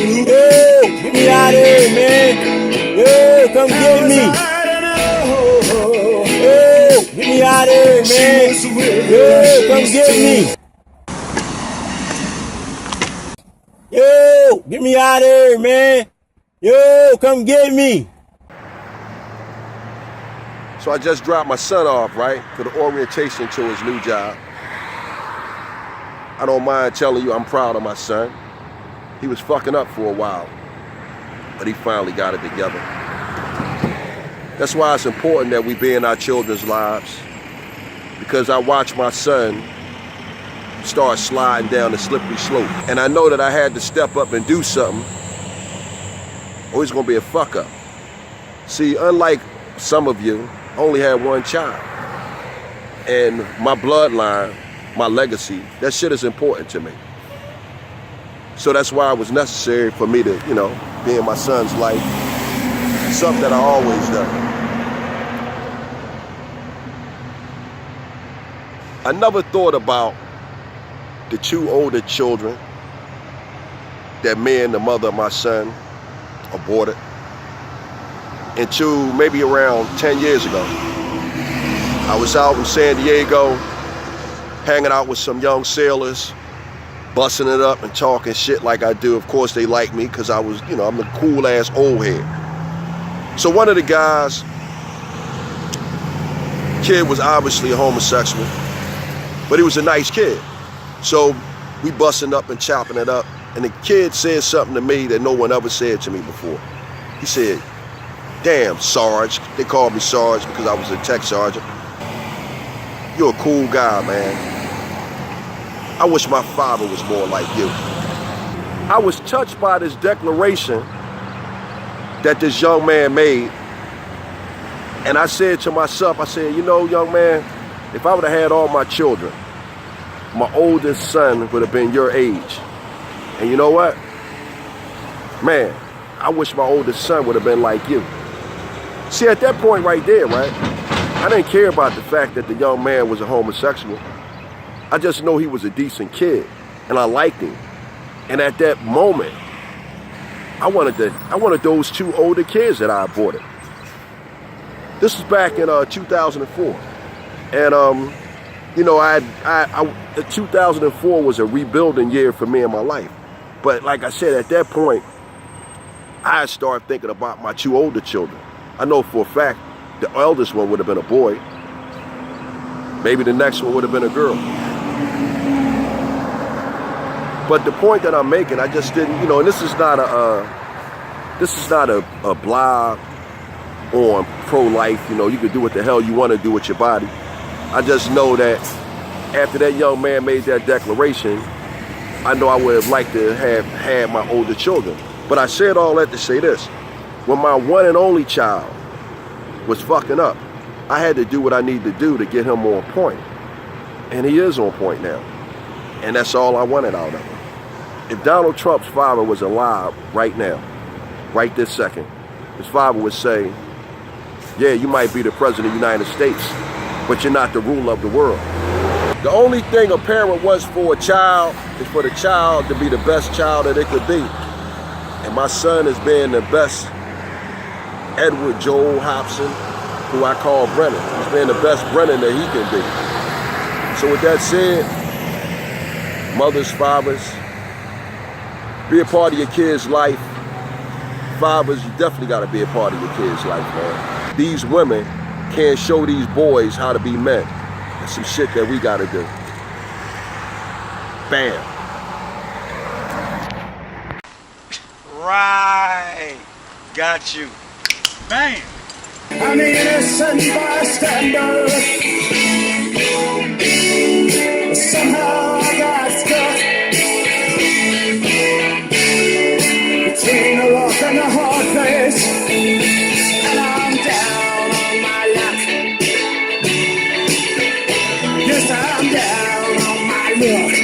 Get me out of here, man. Yo, come get me. Yo, get me out of here, man. Yo, come get me. Yo, get me out of here, man. Yo, come get me. So I just dropped my son off, right, for the orientation to his new job. I don't mind telling you I'm proud of my son. He was fucking up for a while, but he finally got it together. That's why it's important that we be in our children's lives, because I watched my son start sliding down the slippery slope. And I know that I had to step up and do something, or he's gonna be a fuck up. See, unlike some of you, I only had one child. And my bloodline, my legacy, that shit is important to me. So that's why it was necessary for me to, be in my son's life. Something that I always done. I never thought about the two older children that me and the mother of my son aborted until maybe around 10 years ago. I was out in San Diego, hanging out with some young sailors, busting it up and talking shit like I do. Of course they like me because I was, I'm the cool ass old head. So one of the guys, kid was obviously a homosexual, but he was a nice kid. So we busting up and chopping it up, and the kid said something to me that no one ever said to me before. He said, "Damn, Sarge," they called me Sarge because I was a tech sergeant, "you're a cool guy, man. I wish my father was more like you." I was touched by this declaration that this young man made. And I said to myself, I said, young man, if I would have had all my children, my oldest son would have been your age. And you know what? Man, I wish my oldest son would have been like you. See, at that point right there, right, I didn't care about the fact that the young man was a homosexual. I just know he was a decent kid, and I liked him. And at that moment, I wanted those two older kids that I aborted. This was back in 2004, and 2004 was a rebuilding year for me in my life. But like I said, at that point, I started thinking about my two older children. I know for a fact the eldest one would have been a boy. Maybe the next one would have been a girl. But the point that I'm making, I just didn't, and this is not a blog on pro-life. You can do what the hell you want to do with your body. I just know that after that young man made that declaration, I know I would have liked to have had my older children. But I said all that to say this. When my one and only child was fucking up, I had to do what I needed to do to get him on point. And he is on point now. And that's all I wanted out of him. If Donald Trump's father was alive right now, right this second, his father would say, "Yeah, you might be the president of the United States, but you're not the ruler of the world." The only thing a parent wants for a child is for the child to be the best child that it could be. And my son is being the best Edward Joel Hobson, who I call Brennan. He's being the best Brennan that he can be. So with that said, mothers, fathers, be a part of your kid's life. Fathers, you definitely got to be a part of your kid's life, man. These women can't show these boys how to be men. That's some shit that we got to do. Bam. Right. Got you. Bam. I'm the innocent bystander. Somehow I got stuck between a rock and a hard place, and I'm down on my luck. Yes, I'm down on my luck.